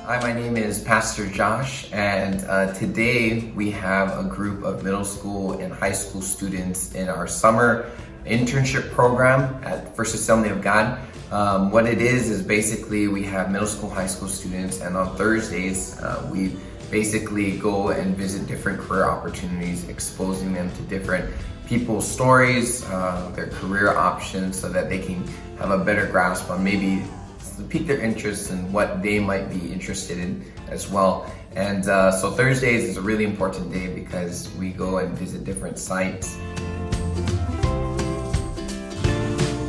Hi, my name is Pastor Josh, and today we have a group of middle school and high school students in our summer internship program at First Assembly of God. What it is basically we have middle school, high school students, and on Thursdays we basically go and visit different career opportunities, exposing them to different people's stories, their career options, so that they can have a better grasp on maybe to pique their interest in what they might be interested in as well. And so Thursdays is a really important day because we go and visit different sites.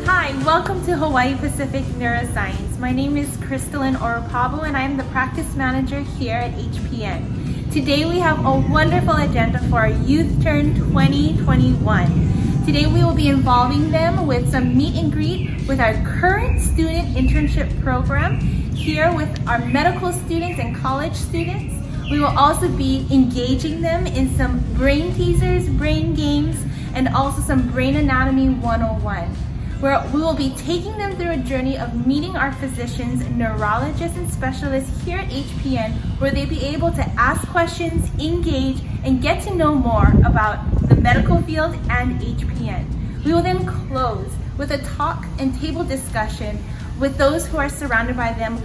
Hi, welcome to Hawaii Pacific Neuroscience. My name is Crystalline Oropabo and I'm the practice manager here at HPN. Today we have a wonderful agenda for our Youth Turn 2021. Today we will be involving them with some meet and greet with our current student internship program here with our medical students and college students. We will also be engaging them in some brain teasers, brain games, and also some brain anatomy 101. Where we will be taking them through a journey of meeting our physicians, neurologists, and specialists here at HPN, where they'll be able to ask questions, engage, and get to know more about the medical field and HPN. We will then close with a talk and table discussion with those who are surrounded by them,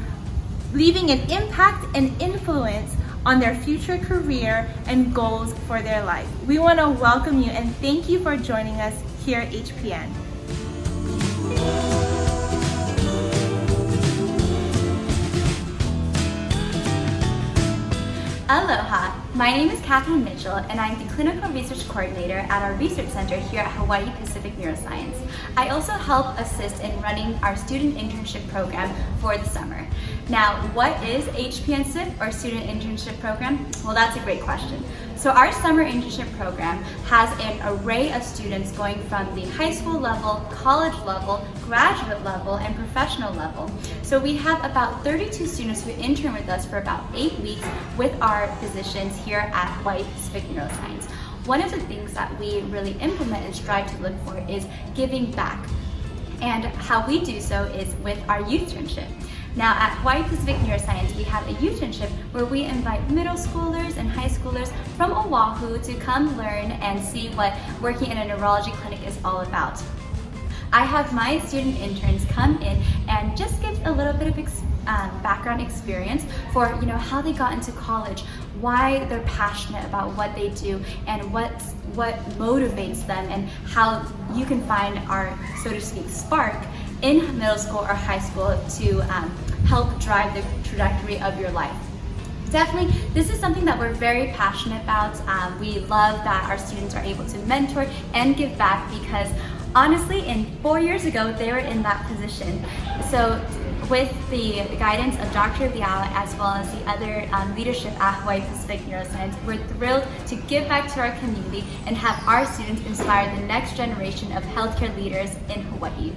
leaving an impact and influence on their future career and goals for their life. We want to welcome you and thank you for joining us here at HPN. Aloha, my name is Katherine Mitchell and I'm the Clinical Research Coordinator at our Research Center here at Hawaii Pacific Neuroscience. I also help assist in running our student internship program for the summer. Now, what is HPN SIP or Student Internship Program? Well, that's a great question. So our summer internship program has an array of students going from the high school level, college level, graduate level, and professional level. So we have about 32 students who intern with us for about 8 weeks with our physicians here at Hawaii Pacific Neuroscience. One of the things that we really implement and strive to look for is giving back. And how we do so is with our Youth Ternship. Now at Hawaii Pacific Neuroscience, we have a Youth Ternship where we invite middle schoolers and high schoolers from Oahu to come learn and see what working in a neurology clinic is all about. I have my student interns come in and just give a little bit of background experience for how they got into college, why they're passionate about what they do, and what motivates them, and how you can find our, so to speak, spark in middle school or high school to help drive the trajectory of your life. Definitely, this is something that we're very passionate about. We love that our students are able to mentor and give back because honestly, 4 years ago, they were in that position. So with the guidance of Dr. Viala as well as the other leadership at Hawaii Pacific Neuroscience, we're thrilled to give back to our community and have our students inspire the next generation of healthcare leaders in Hawaii.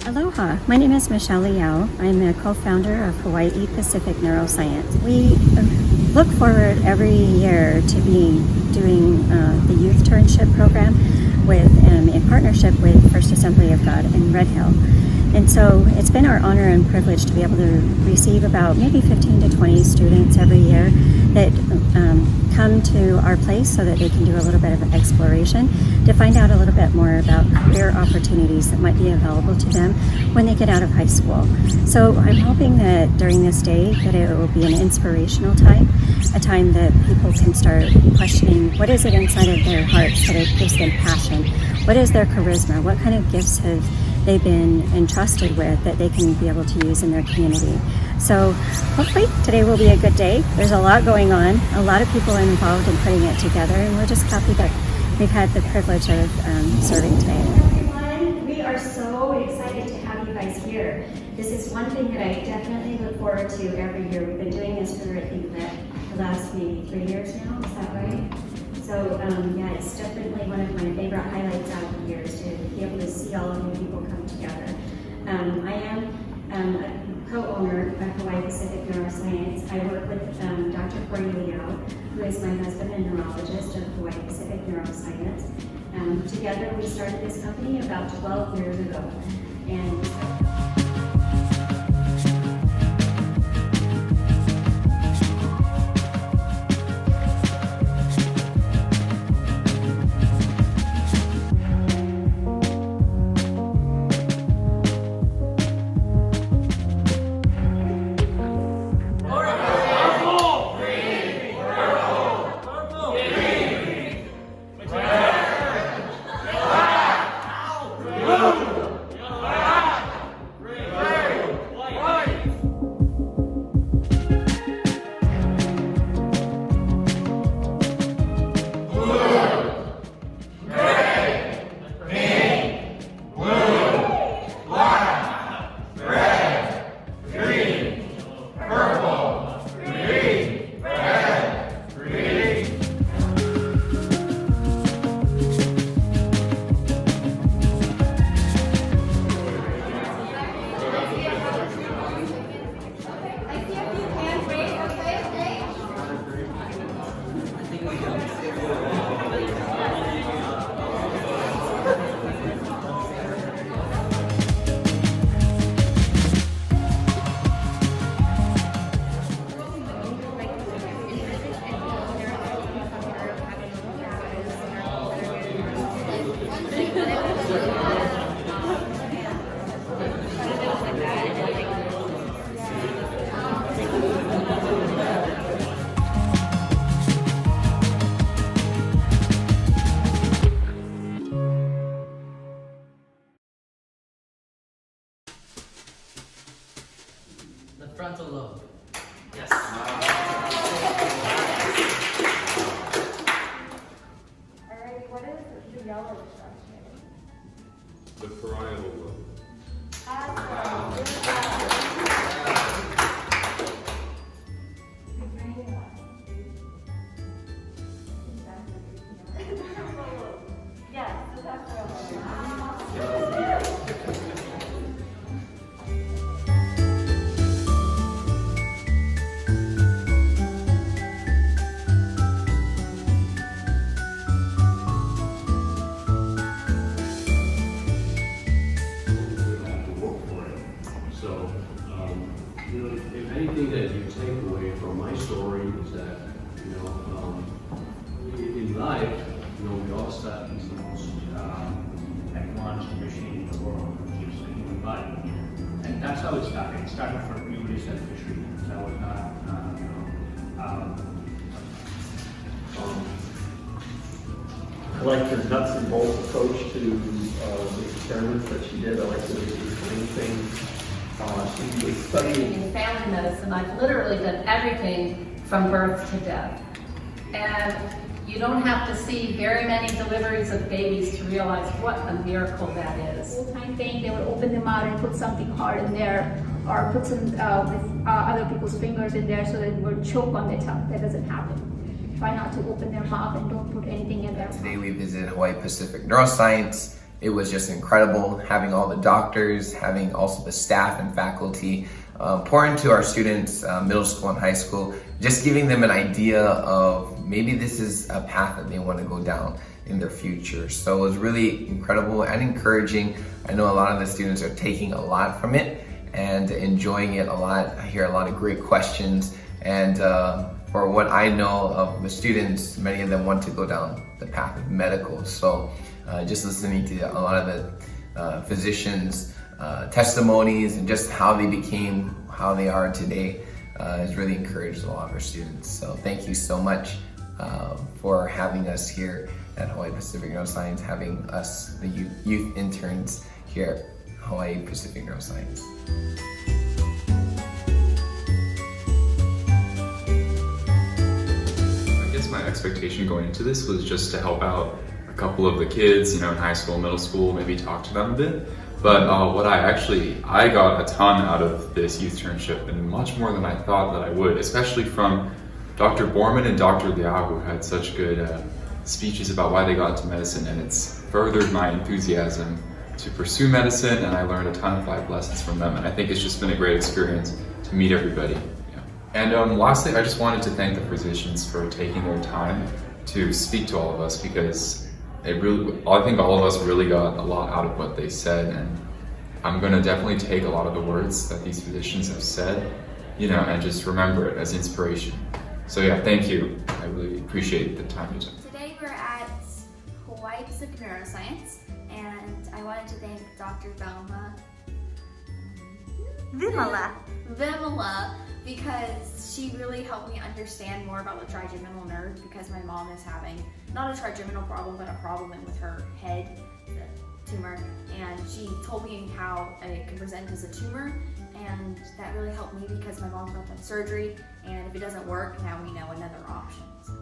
Aloha, my name is Michelle Liao. I'm a co-founder of Hawaii Pacific Neuroscience. We look forward every year to doing the Youth Ternship program in partnership with First Assembly of God in Red Hill. And so it's been our honor and privilege to be able to receive about maybe 15 to 20 students every year that come to our place so that they can do a little bit of exploration to find out a little bit more about career opportunities that might be available to them when they get out of high school. So I'm hoping that during this day that it will be an inspirational time, a time that people can start questioning what is it inside of their hearts that it gives them passion, what is their charisma, what kind of gifts have they've been entrusted with that they can be able to use in their community. So hopefully today will be a good day. There's a lot going on, a lot of people involved in putting it together, and we're just happy that we've had the privilege of serving today. Everyone, we are so excited to have you guys here. This is one thing that I definitely look forward to every year. We've been doing this for, I think, the last maybe 3 years now, is that right? So yeah, it's definitely one of my favorite highlights out of the year is to be able to see all of you people come together. I am a co-owner of Hawaii Pacific Neuroscience. I work with Dr. Corey Liao, who is my husband and neurologist of Hawaii Pacific Neuroscience. Together we started this company about 12 years ago. And the frontal lobe. Yes. Alrighty, what is the yellow structure? The parietal lobe. Yes, the temporal lobe. So, if anything that you take away from my story is that, in life, we all start with the most advanced machine in the world, which is the human body. And that's how it started. It started from purely selfishly. That was not, I like her nuts and bolts approach to the experiments that she did. I like the explain things. She was studying In family medicine, I've literally done everything from birth to death. And you don't have to see very many deliveries of babies to realize what a miracle that is. Full-time thing, they would open them out and put something hard in there, or put some with other people's fingers in there so that it would choke on their tongue. That doesn't happen. Try not to open their mouth and don't put anything in there. Today we visited Hawaii Pacific Neuroscience. It was just incredible having all the doctors, having also the staff and faculty pour into our students, middle school and high school, just giving them an idea of maybe this is a path that they want to go down in their future. So it was really incredible and encouraging. I know a lot of the students are taking a lot from it and enjoying it a lot. I hear a lot of great questions, and for what I know of the students, many of them want to go down the path of medical. So just listening to a lot of the physicians' testimonies and just how they became how they are today has really encouraged a lot of our students. So thank you so much for having us here at Hawaii Pacific Neuroscience, having us, the youth interns here at Hawaii Pacific Neuroscience. guess my expectation going into this was just to help out a couple of the kids, in high school, middle school, maybe talk to them a bit. But what I got a ton out of this youth ternship, and much more than I thought that I would, especially from Dr. Borman and Dr. Liao, who had such good speeches about why they got into medicine, and it's furthered my enthusiasm to pursue medicine, and I learned a ton of life lessons from them, and I think it's just been a great experience to meet everybody. And lastly, I just wanted to thank the physicians for taking their time to speak to all of us, because I think all of us really got a lot out of what they said, and I'm going to definitely take a lot of the words that these physicians have said, and just remember it as inspiration. So yeah, thank you. I really appreciate the time you took. Today we're at Hawaii Pacific Neuroscience, and I wanted to thank Dr. Vimala, because she really helped me understand more about the trigeminal nerve, because my mom is having not a trigeminal problem, but a problem with her head, the tumor, and she told me how it can present as a tumor, and that really helped me because my mom's about to have surgery, and if it doesn't work, now we know another option. So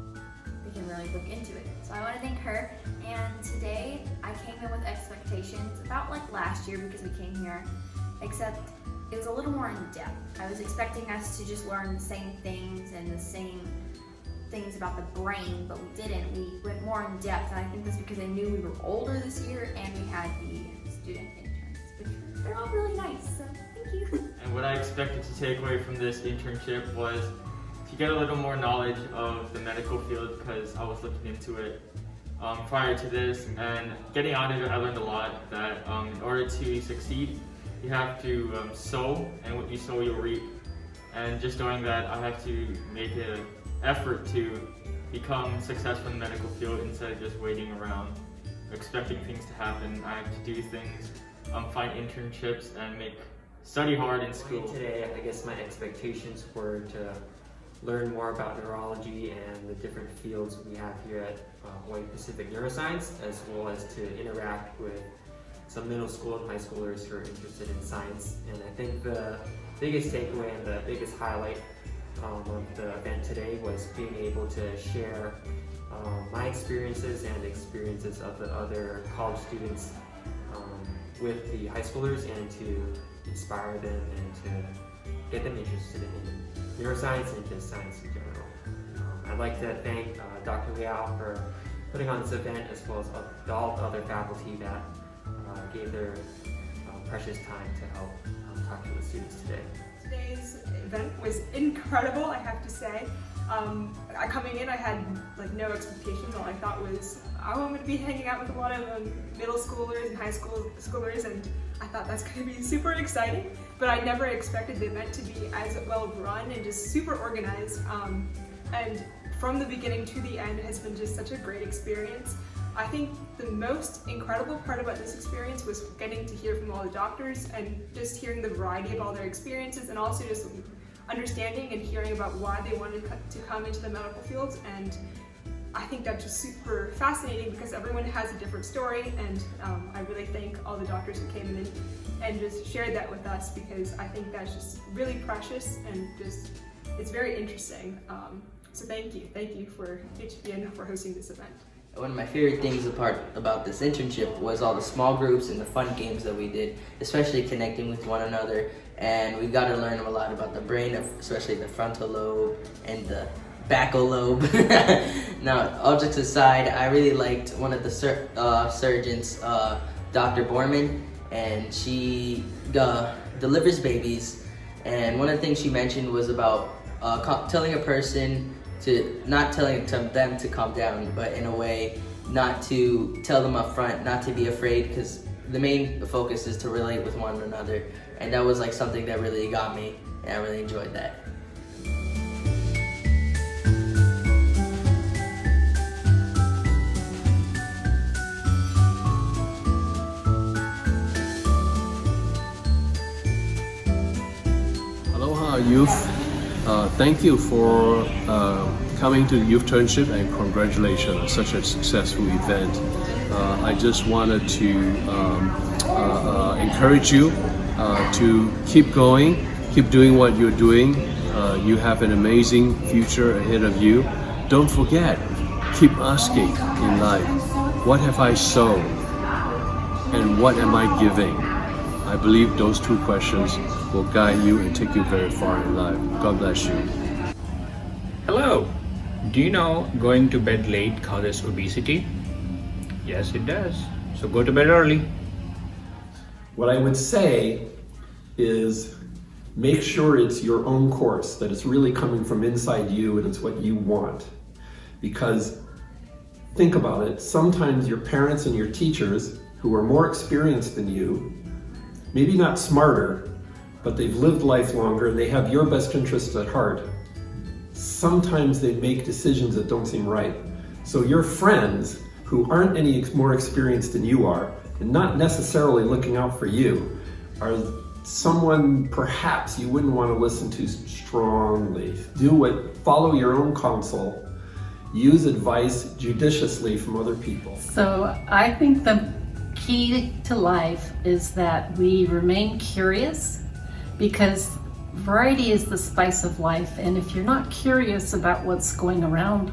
we can really look into it. So I want to thank her, and today I came in with expectations about like last year, because we came here, except it was a little more in depth. I was expecting us to just learn the same things and the same things about the brain, but we didn't. We went more in depth, and I think that's because I knew we were older this year and we had the student interns, which they're all really nice, so thank you. And what I expected to take away from this internship was to get a little more knowledge of the medical field, because I was looking into it prior to this, and getting out of it, I learned a lot that in order to succeed, you have to sow, and what you sow you'll reap. And just knowing that I have to make an effort to become successful in the medical field instead of just waiting around, expecting things to happen. I have to do things, find internships, and study hard in school. Today, I guess my expectations were to learn more about neurology and the different fields we have here at Hawaii Pacific Neuroscience, as well as to interact with some middle school and high schoolers who are interested in science. And I think the biggest takeaway and the biggest highlight of the event today was being able to share my experiences and experiences of the other college students with the high schoolers, and to inspire them and to get them interested in neuroscience and just science in general. I'd like to thank Dr. Liao for putting on this event, as well as all the other faculty that gave their precious time to help talk to the students today. Today's event was incredible, I have to say. Coming in, I had no expectations. All I thought was I'm going to be hanging out with a lot of middle schoolers and high schoolers, and I thought that's going to be super exciting. But I never expected the event to be as well run and just super organized. And from the beginning to the end has been just such a great experience. I think the most incredible part about this experience was getting to hear from all the doctors and just hearing the variety of all their experiences, and also just understanding and hearing about why they wanted to come into the medical field. And I think that's just super fascinating, because everyone has a different story, and I really thank all the doctors who came in and just shared that with us, because I think that's just really precious and just, it's very interesting. So thank you for HPN for hosting this event. One of my favorite things about this internship was all the small groups and the fun games that we did, especially connecting with one another. And we got to learn a lot about the brain, especially the frontal lobe and the backal lobe. Now, all jokes aside, I really liked one of the surgeons, Dr. Borman, and she delivers babies. And one of the things she mentioned was about telling a person not telling them to calm down, but in a way not to tell them up front, not to be afraid, because the main focus is to relate with one another. And that was something that really got me, and I really enjoyed that. Aloha, youth. Thank you for coming to the Youth Ternship, and congratulations on such a successful event. I just wanted to encourage you to keep going, keep doing what you're doing. You have an amazing future ahead of you, don't forget, keep asking in life, what have I sown and what am I giving? I believe those two questions will guide you and take you very far in life. God bless you. Hello. Do you know going to bed late causes obesity? Yes, it does. So go to bed early. What I would say is make sure it's your own course, that it's really coming from inside you and it's what you want. Because think about it, sometimes your parents and your teachers who are more experienced than you, maybe not smarter, but they've lived life longer and they have your best interests at heart. Sometimes they make decisions that don't seem right. So your friends who aren't any more experienced than you are, and not necessarily looking out for you, are someone perhaps you wouldn't want to listen to strongly. Follow your own counsel, use advice judiciously from other people. So I think the key to life is that we remain curious, because variety is the spice of life, and if you're not curious about what's going around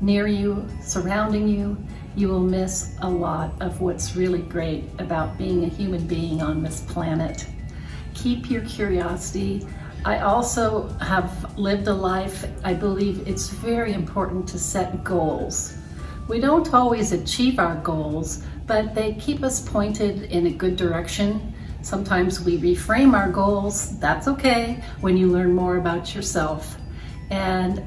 near you, surrounding you, you will miss a lot of what's really great about being a human being on this planet. Keep your curiosity. I also have lived a life, I believe it's very important to set goals. We don't always achieve our goals, but they keep us pointed in a good direction. Sometimes we reframe our goals. That's okay when you learn more about yourself. And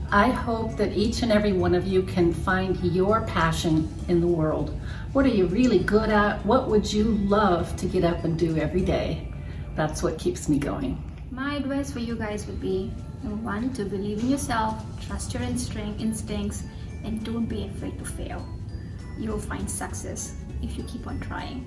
I hope that each and every one of you can find your passion in the world. What are you really good at? What would you love to get up and do every day? That's what keeps me going. My advice for you guys would be, number one, to believe in yourself, trust your instincts, and don't be afraid to fail. You will find success if you keep on trying.